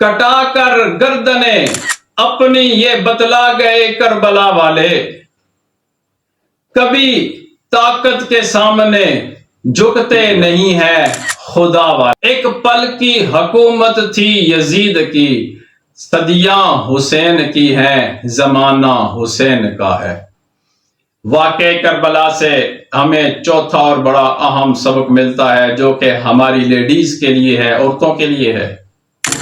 کٹا کر گردنیں اپنی یہ بتلا گئے کربلا والے، کبھی طاقت کے سامنے جھکتے نہیں ہیں خدا والے۔ ایک پل کی حکومت تھی یزید کی، صدیاں حسین کی ہیں، زمانہ حسین کا ہے۔ واقعہ کربلا سے ہمیں چوتھا اور بڑا اہم سبق ملتا ہے، جو کہ ہماری لیڈیز کے لیے ہے، عورتوں کے لیے ہے۔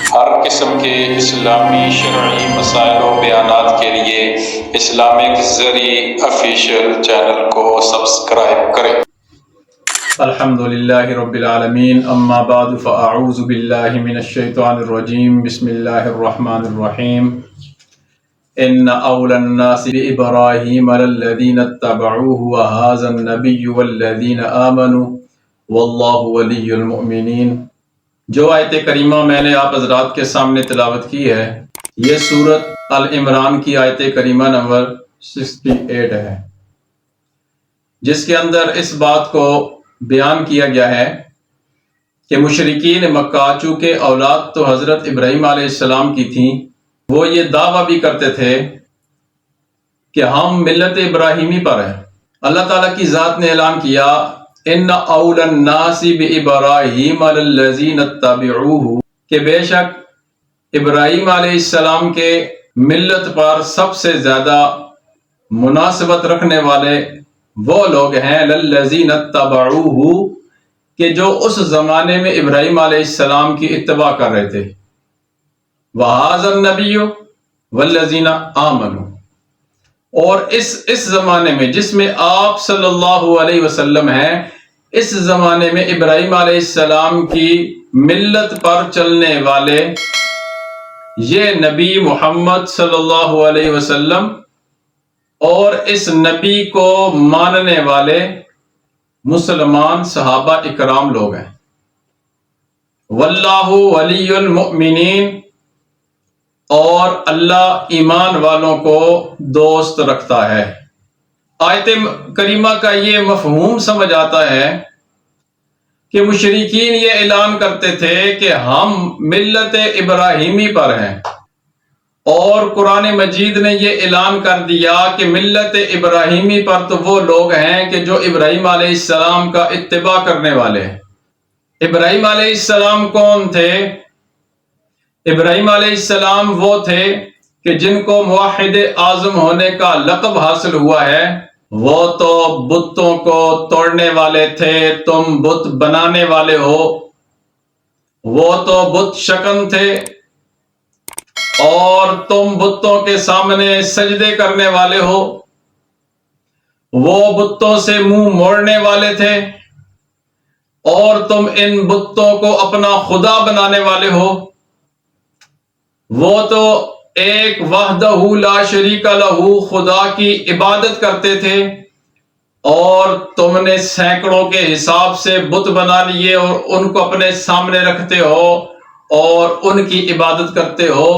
ہر قسم کے اسلامی شرعی مسائل و بیانات کے لیے اسلامک زری آفیشیل چینل کو سبسکرائب کریں۔ الحمدللہ رب العالمین، اما بعد فاعوذ باللہ من الشیطان الرجیم، بسم اللہ الرحمن الرحیم۔ ان اول الناس بابراہیم للذین اتبعوہ وہذا النبی والذین آمنوا واللہ ولی المؤمنین۔ جو آیت کریمہ میں نے آپ حضرات کے سامنے تلاوت کی ہے، یہ سورۃ ال-عمران کی آیت کریمہ نمبر 68 ہے، جس کے اندر اس بات کو بیان کیا گیا ہے کہ مشرکین مکہ چونکہ اولاد تو حضرت ابراہیم علیہ السلام کی تھیں، وہ یہ دعویٰ بھی کرتے تھے کہ ہم ملت ابراہیمی پر ہیں۔ اللہ تعالیٰ کی ذات نے اعلان کیا، ان اول الناس بابراہیم للذین اتبعوہ، کہ بے شک ابراہیم علیہ السلام کے ملت پر سب سے زیادہ مناسبت رکھنے والے وہ لوگ ہیں للذین اتبعوہ، کہ جو اس زمانے میں ابراہیم علیہ السلام کی اتباع کر رہے تھے، وہذا النبی والذین آمنوا، اور اس زمانے میں جس میں آپ صلی اللہ علیہ وسلم ہیں، اس زمانے میں ابراہیم علیہ السلام کی ملت پر چلنے والے یہ نبی محمد صلی اللہ علیہ وسلم اور اس نبی کو ماننے والے مسلمان صحابہ اکرام لوگ ہیں۔ واللہ ولی المؤمنین، اور اللہ ایمان والوں کو دوست رکھتا ہے۔ آیت کریمہ کا یہ مفہوم سمجھ آتا ہے کہ مشرکین یہ اعلان کرتے تھے کہ ہم ملت ابراہیمی پر ہیں، اور قرآن مجید نے یہ اعلان کر دیا کہ ملت ابراہیمی پر تو وہ لوگ ہیں کہ جو ابراہیم علیہ السلام کا اتباع کرنے والے ہیں۔ ابراہیم علیہ السلام کون تھے؟ ابراہیم علیہ السلام وہ تھے کہ جن کو موحد اعظم ہونے کا لقب حاصل ہوا ہے۔ وہ تو بتوں کو توڑنے والے تھے، تم بت بنانے والے ہو۔ وہ تو بت شکن تھے اور تم بتوں کے سامنے سجدے کرنے والے ہو۔ وہ بتوں سے منہ موڑنے والے تھے اور تم ان بتوں کو اپنا خدا بنانے والے ہو۔ وہ تو ایک وحدہ لا شریک لہ خدا کی عبادت کرتے تھے، اور تم نے سینکڑوں کے حساب سے بت بنا لیے اور ان کو اپنے سامنے رکھتے ہو اور ان کی عبادت کرتے ہو۔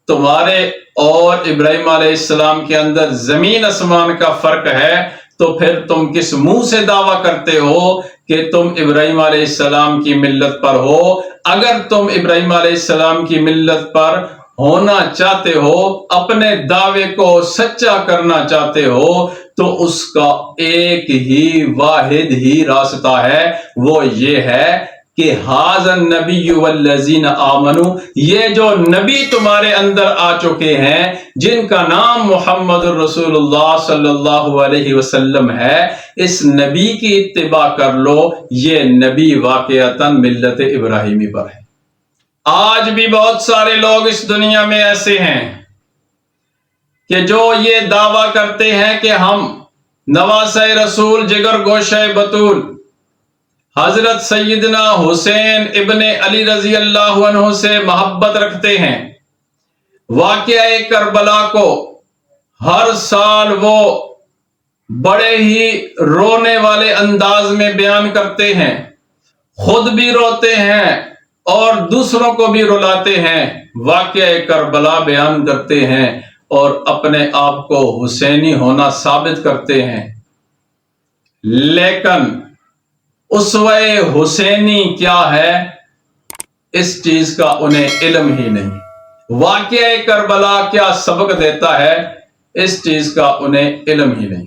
تمہارے اور ابراہیم علیہ السلام کے اندر زمین آسمان کا فرق ہے، تو پھر تم کس منہ سے دعویٰ کرتے ہو کہ تم ابراہیم علیہ السلام کی ملت پر ہو؟ اگر تم ابراہیم علیہ السلام کی ملت پر ہونا چاہتے ہو، اپنے دعوے کو سچا کرنا چاہتے ہو، تو اس کا ایک ہی واحد ہی راستہ ہے، وہ یہ ہے کہ ھذا النبی والذین آمنوا، یہ جو نبی تمہارے اندر آ چکے ہیں، جن کا نام محمد الرسول اللہ صلی اللہ علیہ وسلم ہے، اس نبی کی اتباع کر لو۔ یہ نبی واقعتاً ملت ابراہیمی پر ہے۔ آج بھی بہت سارے لوگ اس دنیا میں ایسے ہیں کہ جو یہ دعویٰ کرتے ہیں کہ ہم نواسہ رسول، جگر گوشہ بطول حضرت سیدنا حسین ابن علی رضی اللہ عنہ سے محبت رکھتے ہیں۔ واقعہ کربلا کو ہر سال وہ بڑے ہی رونے والے انداز میں بیان کرتے ہیں، خود بھی روتے ہیں اور دوسروں کو بھی رلاتے ہیں، واقعہ کربلا بیان کرتے ہیں اور اپنے آپ کو حسینی ہونا ثابت کرتے ہیں، لیکن اسوہ حسینی کیا ہے اس چیز کا انہیں علم ہی نہیں۔ واقعہ کربلا کیا سبق دیتا ہے اس چیز کا انہیں علم ہی نہیں۔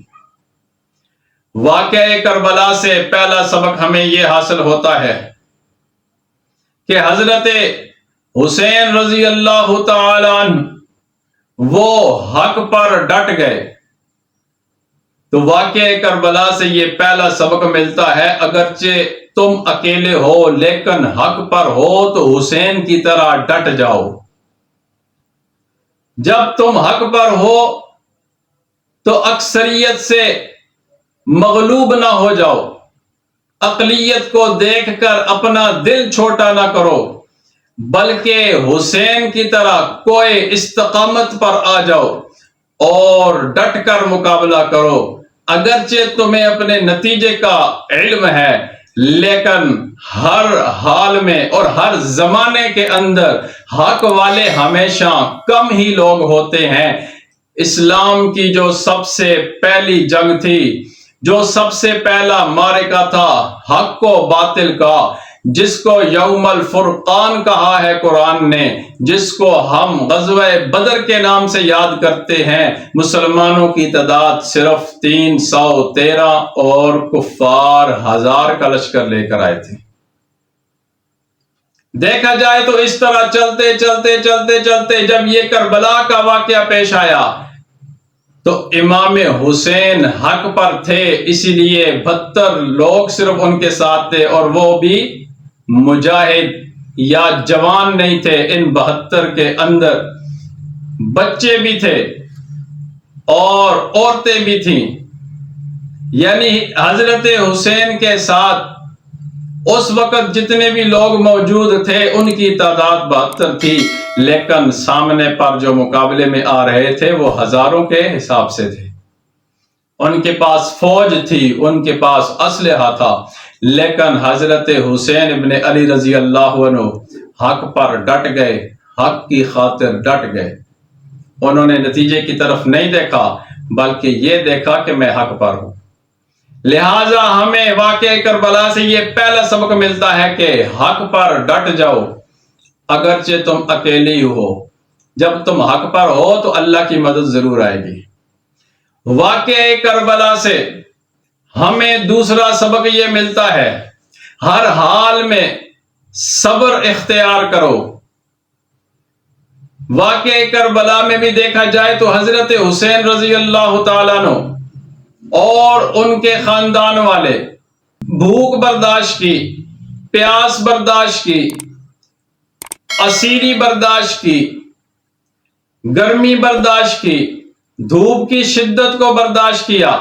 واقعہ کربلا سے پہلا سبق ہمیں یہ حاصل ہوتا ہے کہ حضرت حسین رضی اللہ تعالی عنہ وہ حق پر ڈٹ گئے۔ تو واقعہ کربلا سے یہ پہلا سبق ملتا ہے، اگرچہ تم اکیلے ہو لیکن حق پر ہو تو حسین کی طرح ڈٹ جاؤ۔ جب تم حق پر ہو تو اکثریت سے مغلوب نہ ہو جاؤ، اقلیت کو دیکھ کر اپنا دل چھوٹا نہ کرو، بلکہ حسین کی طرح کوئی استقامت پر آ جاؤ اور ڈٹ کر مقابلہ کرو۔ اگرچہ تمہیں اپنے نتیجے کا علم ہے، لیکن ہر حال میں اور ہر زمانے کے اندر حق والے ہمیشہ کم ہی لوگ ہوتے ہیں۔ اسلام کی جو سب سے پہلی جنگ تھی، جو سب سے پہلا معرکہ تھا حق و باطل کا، جس کو یوم الفرقان کہا ہے قرآن نے، جس کو ہم غزوہ بدر کے نام سے یاد کرتے ہیں، مسلمانوں کی تعداد صرف 313 اور کفار 1000 کا لشکر لے کر آئے تھے۔ دیکھا جائے تو اس طرح چلتے چلتے چلتے چلتے جب یہ کربلا کا واقعہ پیش آیا تو امام حسین حق پر تھے، اسی لیے 72 لوگ صرف ان کے ساتھ تھے، اور وہ بھی مجاہد یا جوان نہیں تھے۔ ان 72 کے اندر بچے بھی تھے اور عورتیں بھی تھیں، یعنی حضرت حسین کے ساتھ اس وقت جتنے بھی لوگ موجود تھے ان کی تعداد 72 تھی، لیکن سامنے پر جو مقابلے میں آ رہے تھے وہ ہزاروں کے حساب سے تھے۔ ان کے پاس فوج تھی، ان کے پاس اسلحہ تھا، لیکن حضرت حسین ابن علی رضی اللہ عنہ حق پر ڈٹ گئے، حق کی خاطر ڈٹ گئے۔ انہوں نے نتیجے کی طرف نہیں دیکھا، بلکہ یہ دیکھا کہ میں حق پر ہوں۔ لہٰذا ہمیں واقعہ کربلا سے یہ پہلا سبق ملتا ہے کہ حق پر ڈٹ جاؤ، اگرچہ تم اکیلے ہی ہو۔ جب تم حق پر ہو تو اللہ کی مدد ضرور آئے گی۔ واقعہ کربلا سے ہمیں دوسرا سبق یہ ملتا ہے، ہر حال میں صبر اختیار کرو۔ واقعہ کربلا میں بھی دیکھا جائے تو حضرت حسین رضی اللہ تعالیٰ عنہ اور ان کے خاندان والے بھوک برداشت کی، پیاس برداشت کی، اسیری برداشت کی، گرمی برداشت کی، دھوپ کی شدت کو برداشت کیا،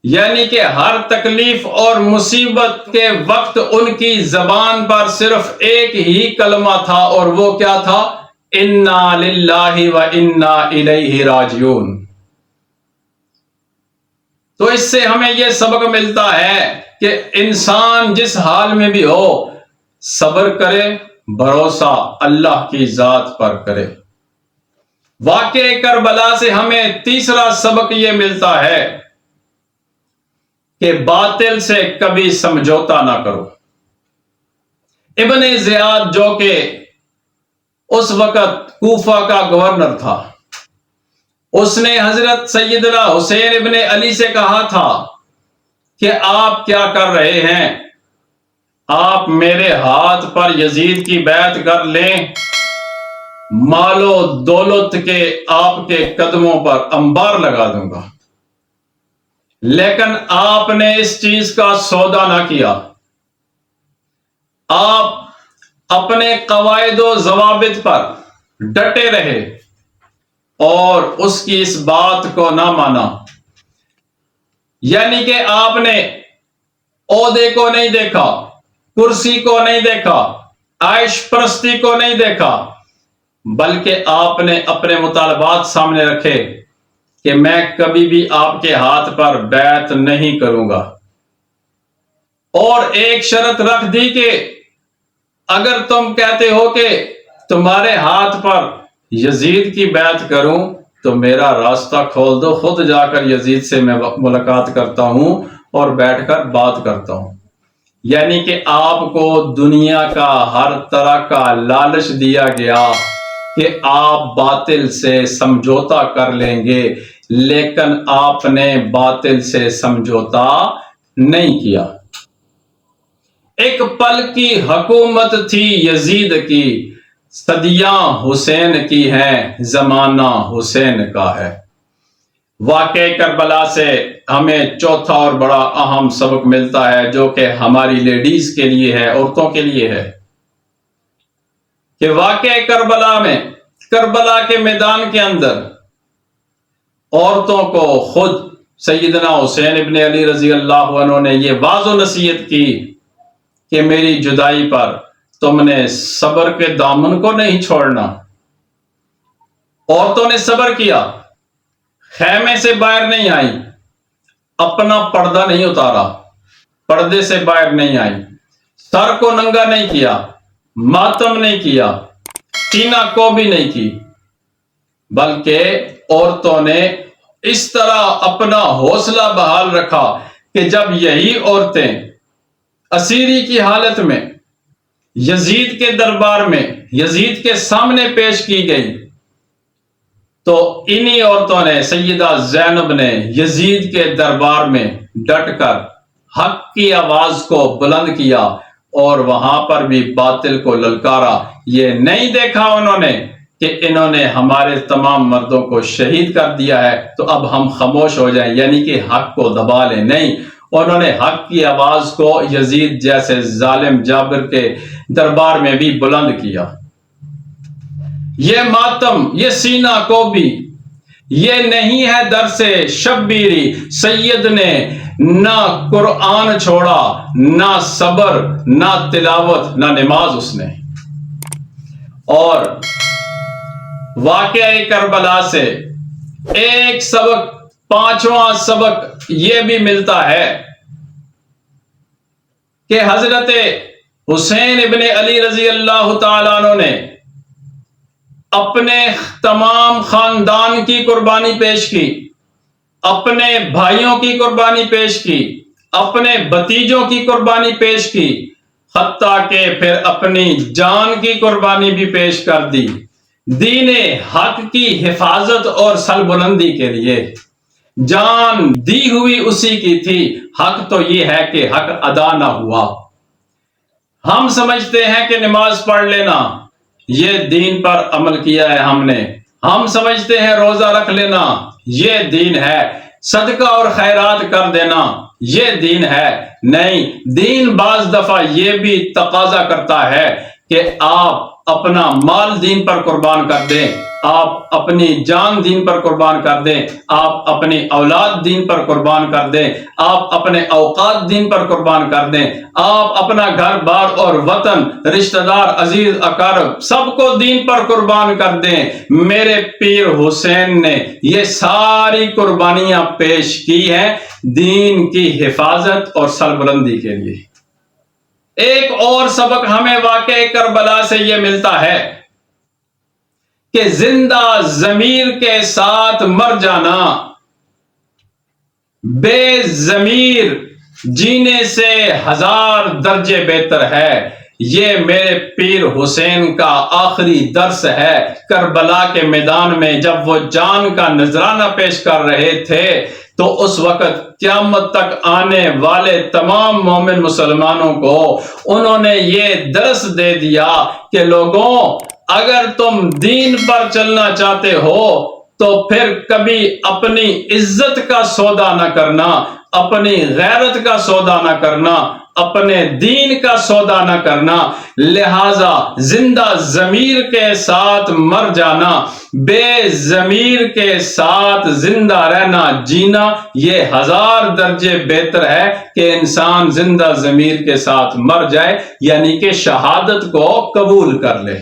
یعنی کہ ہر تکلیف اور مصیبت کے وقت ان کی زبان پر صرف ایک ہی کلمہ تھا، اور وہ کیا تھا؟ انا للہ و انا الیہ راجعون۔ تو اس سے ہمیں یہ سبق ملتا ہے کہ انسان جس حال میں بھی ہو صبر کرے، بھروسہ اللہ کی ذات پر کرے۔ واقعہ کربلا سے ہمیں تیسرا سبق یہ ملتا ہے کہ باطل سے کبھی سمجھوتا نہ کرو۔ ابن زیاد جو کہ اس وقت کوفہ کا گورنر تھا، اس نے حضرت سیدنا حسین ابن علی سے کہا تھا کہ آپ کیا کر رہے ہیں؟ آپ میرے ہاتھ پر یزید کی بیعت کر لیں، مال و دولت کے آپ کے قدموں پر انبار لگا دوں گا۔ لیکن آپ نے اس چیز کا سودا نہ کیا، آپ اپنے قواعد و ضوابط پر ڈٹے رہے اور اس کی اس بات کو نہ مانا، یعنی کہ آپ نے عہدے کو نہیں دیکھا، کرسی کو نہیں دیکھا، عیش پرستی کو نہیں دیکھا، بلکہ آپ نے اپنے مطالبات سامنے رکھے کہ میں کبھی بھی آپ کے ہاتھ پر بیعت نہیں کروں گا، اور ایک شرط رکھ دی کہ اگر تم کہتے ہو کہ تمہارے ہاتھ پر یزید کی بیعت کروں تو میرا راستہ کھول دو، خود جا کر یزید سے میں ملاقات کرتا ہوں اور بیٹھ کر بات کرتا ہوں۔ یعنی کہ آپ کو دنیا کا ہر طرح کا لالچ دیا گیا کہ آپ باطل سے سمجھوتا کر لیں گے، لیکن آپ نے باطل سے سمجھوتا نہیں کیا۔ ایک پل کی حکومت تھی یزید کی، صدیاں حسین کی ہیں، زمانہ حسین کا ہے۔ واقعہ کربلا سے ہمیں چوتھا اور بڑا اہم سبق ملتا ہے، جو کہ ہماری لیڈیز کے لیے ہے، عورتوں کے لیے ہے، کہ واقعہ کربلا میں، کربلا کے میدان کے اندر عورتوں کو خود سیدنا حسین ابن علی رضی اللہ عنہ نے یہ واعظ و نصیحت کی کہ میری جدائی پر تم نے صبر کے دامن کو نہیں چھوڑنا۔ عورتوں نے صبر کیا، خیمے سے باہر نہیں آئی، اپنا پردہ نہیں اتارا، پردے سے باہر نہیں آئی، سر کو ننگا نہیں کیا، ماتم نہیں کیا، ٹینا کو بھی نہیں کی، بلکہ عورتوں نے اس طرح اپنا حوصلہ بحال رکھا کہ جب یہی عورتیں اسیری کی حالت میں یزید کے دربار میں، یزید کے سامنے پیش کی گئی، تو انہی عورتوں نے، سیدہ زینب نے یزید کے دربار میں ڈٹ کر حق کی آواز کو بلند کیا اور وہاں پر بھی باطل کو للکارا۔ یہ نہیں دیکھا انہوں نے کہ انہوں نے ہمارے تمام مردوں کو شہید کر دیا ہے تو اب ہم خاموش ہو جائیں، یعنی کہ حق کو دبا لیں، نہیں، انہوں نے حق کی آواز کو یزید جیسے ظالم جابر کے دربار میں بھی بلند کیا۔ یہ ماتم، یہ سینہ کو بھی، یہ نہیں ہے درس شبیری، سید نے نہ قرآن چھوڑا، نہ صبر، نہ تلاوت، نہ نماز اس نے۔ اور واقعہ کربلا سے ایک سبق، پانچواں سبق یہ بھی ملتا ہے کہ حضرت حسین ابن علی رضی اللہ تعالیٰ عنہ نے اپنے تمام خاندان کی قربانی پیش کی، اپنے بھائیوں کی قربانی پیش کی، اپنے بھتیجوں کی قربانی پیش کی، حتیٰ کہ پھر اپنی جان کی قربانی بھی پیش کر دی، دین حق کی حفاظت اور سربلندی کے لیے۔ جان دی ہوئی اسی کی تھی، حق تو یہ ہے کہ حق ادا نہ ہوا۔ ہم سمجھتے ہیں کہ نماز پڑھ لینا یہ دین پر عمل کیا ہے ہم نے، ہم سمجھتے ہیں روزہ رکھ لینا یہ دین ہے، صدقہ اور خیرات کر دینا یہ دین ہے۔ نہیں، دین بعض دفعہ یہ بھی تقاضا کرتا ہے کہ آپ اپنا مال دین پر قربان کر دیں، آپ اپنی جان دین پر قربان کر دیں، آپ اپنی اولاد دین پر قربان کر دیں، آپ اپنے اوقات دین پر قربان کر دیں، آپ اپنا گھر بار اور وطن، رشتہ دار، عزیز اقارب سب کو دین پر قربان کر دیں۔ میرے پیر حسین نے یہ ساری قربانیاں پیش کی ہیں دین کی حفاظت اور سربلندی کے لیے۔ ایک اور سبق ہمیں واقعہ کربلا سے یہ ملتا ہے کہ زندہ ضمیر کے ساتھ مر جانا بے ضمیر جینے سے 1000 درجے بہتر ہے۔ یہ میرے پیر حسین کا آخری درس ہے۔ کربلا کے میدان میں جب وہ جان کا نذرانہ پیش کر رہے تھے تو اس وقت قیامت تک آنے والے تمام مومن مسلمانوں کو انہوں نے یہ درس دے دیا کہ لوگوں، اگر تم دین پر چلنا چاہتے ہو تو پھر کبھی اپنی عزت کا سودا نہ کرنا، اپنی غیرت کا سودا نہ کرنا، اپنے دین کا سودا نہ کرنا، لہذا زندہ ضمیر کے ساتھ مر جانا، بے ضمیر کے ساتھ زندہ رہنا، جینا، یہ 1000 درجے بہتر ہے کہ انسان زندہ ضمیر کے ساتھ مر جائے، یعنی کہ شہادت کو قبول کر لے۔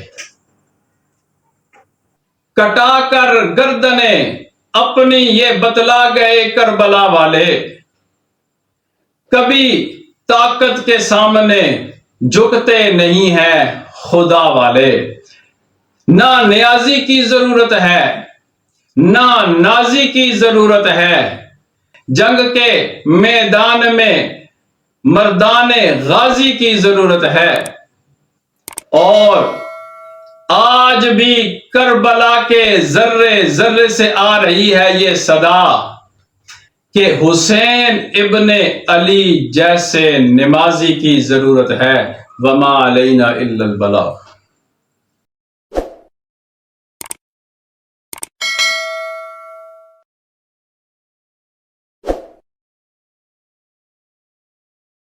کٹا کر گردنیں اپنی یہ بتلا گئے کربلا والے، کبھی طاقت کے سامنے جھکتے نہیں ہیں خدا والے۔ نہ نیازی کی ضرورت ہے، نہ نازی کی ضرورت ہے، جنگ کے میدان میں مردان غازی کی ضرورت ہے۔ اور آج بھی کربلا کے ذرے ذرے سے آ رہی ہے یہ صدا کہ حسین ابن علی جیسے نمازی کی ضرورت ہے، وما علینا الا البلاغ۔